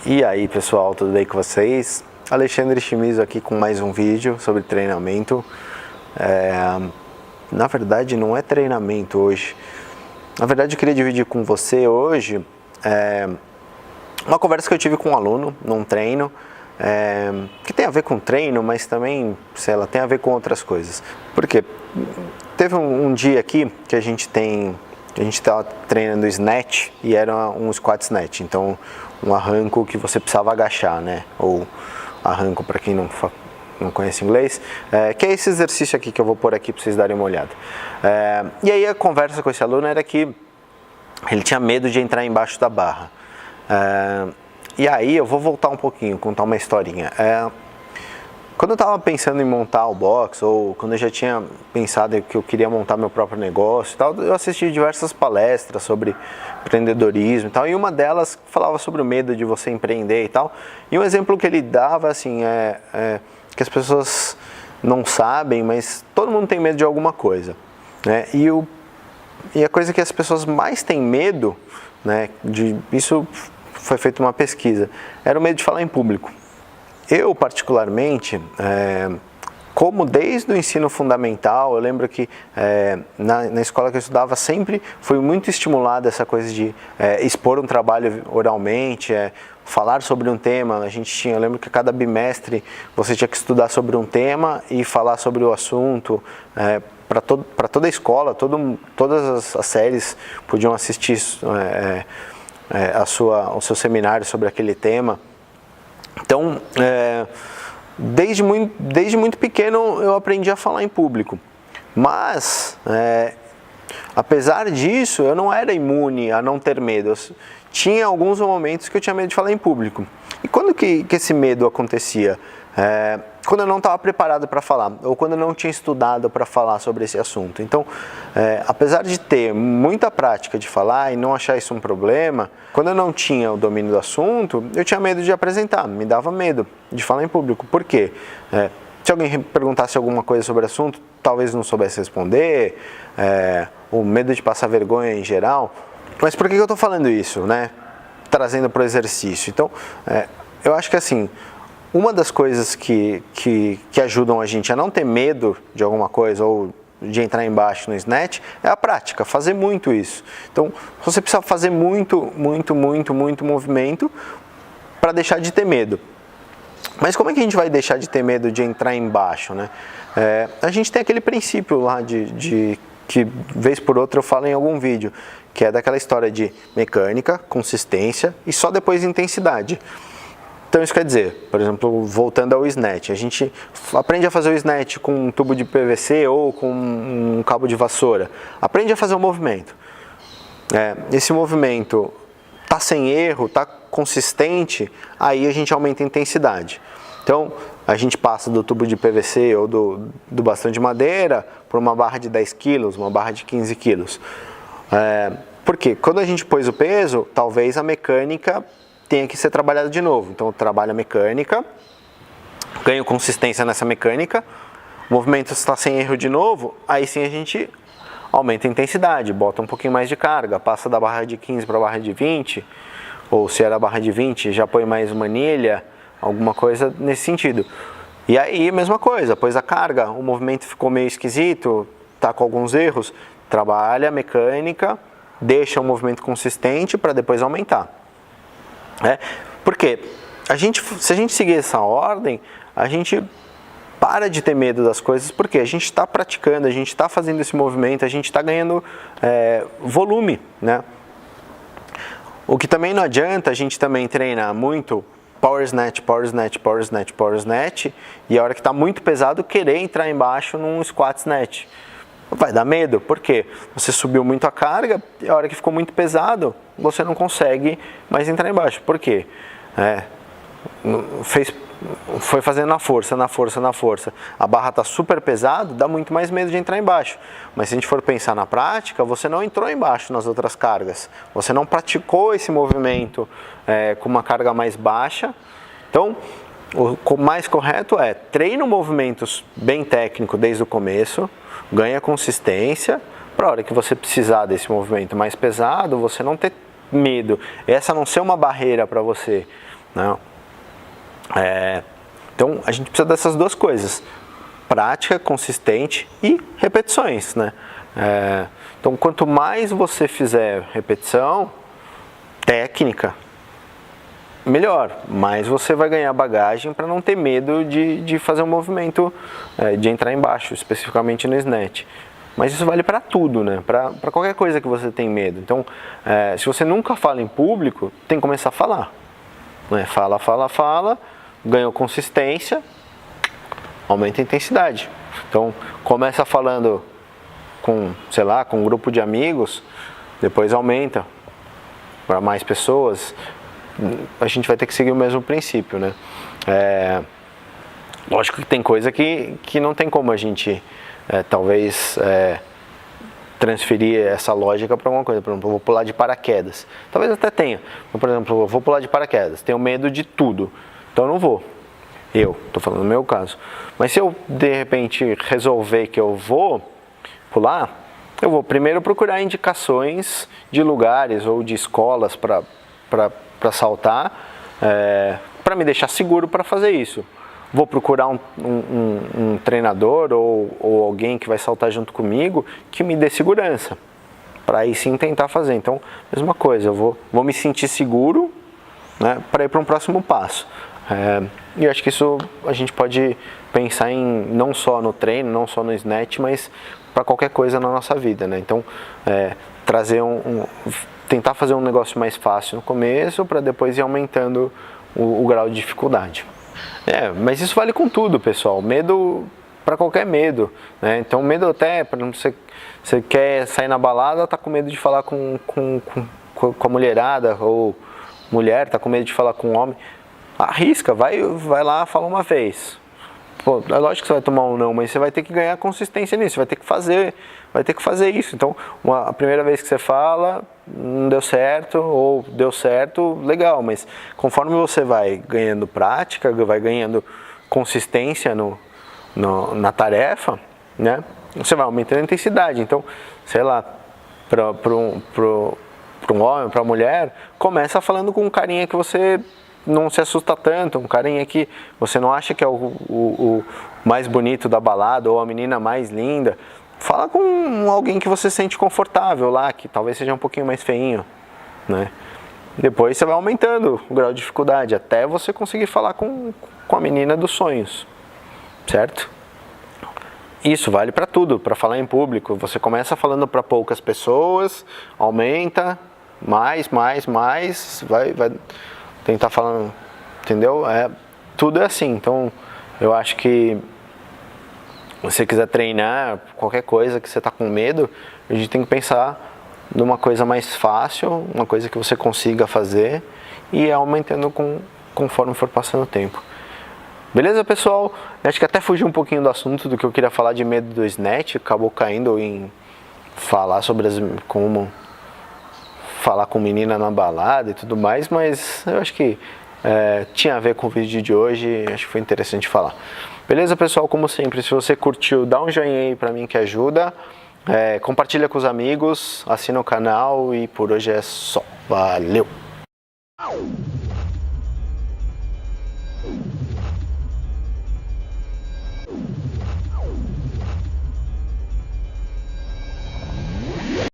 E aí pessoal, tudo bem com vocês? Alexandre Chimizo aqui com mais um vídeo sobre treinamento. Na verdade não é treinamento hoje. Na verdade eu queria dividir com você hoje uma conversa que eu tive com um aluno num treino, que tem a ver com treino, mas também, sei lá, tem a ver com outras coisas. Por quê? Teve um dia aqui que a gente estava treinando snatch e era um squat snatch, então um arranco que você precisava agachar, né? Ou arranco, para quem não conhece inglês, que é esse exercício aqui que eu vou pôr aqui para vocês darem uma olhada. E aí a conversa com esse aluno era que ele tinha medo de entrar embaixo da barra. E aí eu vou voltar um pouquinho, contar uma historinha. Quando eu estava pensando em montar o box, ou quando eu já tinha pensado que eu queria montar meu próprio negócio e tal, eu assisti diversas palestras sobre empreendedorismo e tal, e uma delas falava sobre o medo de você empreender e tal, e um exemplo que ele dava, assim, que as pessoas não sabem, mas todo mundo tem medo de alguma coisa, né? E a coisa que as pessoas mais têm medo, né, isso foi feita uma pesquisa, era o medo de falar em público. Eu, particularmente, como desde o ensino fundamental, eu lembro que na escola que eu estudava sempre foi muito estimulada essa coisa de expor um trabalho oralmente, falar sobre um tema. Eu lembro que a cada bimestre você tinha que estudar sobre um tema e falar sobre o assunto. Para toda a escola, todas as séries podiam assistir o seu seminário sobre aquele tema. Então, desde muito pequeno eu aprendi a falar em público, mas apesar disso eu não era imune a não ter medo. Tinha alguns momentos que eu tinha medo de falar em público. E quando que esse medo acontecia? Quando eu não estava preparado para falar, ou quando eu não tinha estudado para falar sobre esse assunto. Então, apesar de ter muita prática de falar e não achar isso um problema, quando eu não tinha o domínio do assunto, eu tinha medo de apresentar, me dava medo de falar em público. Por quê? Se alguém perguntasse alguma coisa sobre o assunto, talvez não soubesse responder, o medo de passar vergonha em geral. Mas por que eu estou falando isso, né? Trazendo para o exercício. Então, eu acho que assim, uma das coisas que ajudam a gente a não ter medo de alguma coisa ou de entrar embaixo no snatch é a prática, fazer muito isso. Então, você precisa fazer muito movimento para deixar de ter medo. Mas como é que a gente vai deixar de ter medo de entrar embaixo, né? A gente tem aquele princípio lá que vez por outra eu falo em algum vídeo, que é daquela história de mecânica, consistência e só depois intensidade. Então isso quer dizer, por exemplo, voltando ao snatch, a gente aprende a fazer o snatch com um tubo de PVC ou com um cabo de vassoura. Aprende a fazer o movimento. Esse movimento está sem erro, está consistente, aí a gente aumenta a intensidade. Então a gente passa do tubo de PVC ou do bastão de madeira para uma barra de 10 kg, uma barra de 15 kg. Porque quando a gente pôs o peso, talvez a mecânica tenha que ser trabalhado de novo. Então eu trabalho a mecânica, ganho consistência nessa mecânica, o movimento está sem erro de novo, aí sim a gente aumenta a intensidade, bota um pouquinho mais de carga, passa da barra de 15 para a barra de 20, ou se era a barra de 20, já põe mais uma anilha, alguma coisa nesse sentido. E aí, mesma coisa, pôs a carga, o movimento ficou meio esquisito, está com alguns erros, trabalha a mecânica, deixa o movimento consistente para depois aumentar. Porque se a gente seguir essa ordem, a gente para de ter medo das coisas, porque a gente está praticando, a gente está fazendo esse movimento, a gente está ganhando volume, né? O que também não adianta a gente também treinar muito power snatch, power snatch, power snatch, power snatch, e a hora que está muito pesado querer entrar embaixo num squat snatch. Vai dar medo, porque você subiu muito a carga e a hora que ficou muito pesado, você não consegue mais entrar embaixo. Por quê? Foi fazendo na força. A barra está super pesada, dá muito mais medo de entrar embaixo. Mas se a gente for pensar na prática, você não entrou embaixo nas outras cargas. Você não praticou esse movimento com uma carga mais baixa. Então, o mais correto é treina movimentos bem técnico desde o começo, ganha consistência, para a hora que você precisar desse movimento mais pesado, você não ter medo. Essa não ser uma barreira para você. Não. Então, a gente precisa dessas duas coisas. Prática consistente e repetições, né? Então, quanto mais você fizer repetição, técnica, melhor. Mais você vai ganhar bagagem para não ter medo de fazer um movimento, de entrar embaixo, especificamente no snatch. Mas isso vale para tudo, né? Para qualquer coisa que você tem medo. Então, se você nunca fala em público, tem que começar a falar. Né? Fala, ganhou consistência, aumenta a intensidade. Então, começa falando com, sei lá, com um grupo de amigos, depois aumenta para mais pessoas. A gente vai ter que seguir o mesmo princípio, né? Lógico que tem coisa que não tem como a gente, talvez, transferir essa lógica para alguma coisa. Por exemplo, eu vou pular de paraquedas. Talvez até tenha. Por exemplo, eu vou pular de paraquedas. Tenho medo de tudo. Então eu não vou. Eu, estou falando no meu caso. Mas se eu, de repente, resolver que eu vou pular, eu vou primeiro procurar indicações de lugares ou de escolas para saltar, para me deixar seguro para fazer isso. Vou procurar um treinador ou alguém que vai saltar junto comigo que me dê segurança, para aí sim tentar fazer. Então, mesma coisa, eu vou me sentir seguro, né, para ir para um próximo passo. E eu acho que isso a gente pode pensar em não só no treino, não só no snatch, mas para qualquer coisa na nossa vida, né? Então, trazer tentar fazer um negócio mais fácil no começo, para depois ir aumentando o grau de dificuldade. Mas isso vale com tudo, pessoal. Medo para qualquer medo, né? Então, medo até, por exemplo, você quer sair na balada, tá com medo de falar com a mulherada, ou mulher tá com medo de falar com um homem. Arrisca, vai lá, fala uma vez. Pô, é lógico que você vai tomar um não, mas você vai ter que ganhar consistência nisso, vai ter que fazer isso. Então, a primeira vez que você fala, não deu certo, ou deu certo, legal, mas conforme você vai ganhando prática, vai ganhando consistência na tarefa, né, você vai aumentando a intensidade. Então, sei lá, para um homem, para uma mulher, começa falando com um carinha que você não se assusta tanto, um carinha que você não acha que é o mais bonito da balada ou a menina mais linda. Fala com alguém que você sente confortável lá, que talvez seja um pouquinho mais feinho, né? Depois você vai aumentando o grau de dificuldade até você conseguir falar com a menina dos sonhos, certo? Isso vale para tudo, para falar em público. Você começa falando para poucas pessoas, aumenta, mais, vai tentar falando, entendeu? Tudo é assim. Então, eu acho que se você quiser treinar qualquer coisa que você está com medo, a gente tem que pensar numa coisa mais fácil, uma coisa que você consiga fazer e ir aumentando conforme for passando o tempo. Beleza, pessoal? Acho que até fugi um pouquinho do assunto do que eu queria falar de medo do snatch, acabou caindo em falar sobre como falar com menina na balada e tudo mais, mas eu acho que tinha a ver com o vídeo de hoje, acho que foi interessante falar. Beleza, pessoal? Como sempre, se você curtiu, dá um joinha aí pra mim que ajuda, compartilha com os amigos, assina o canal e por hoje é só. Valeu!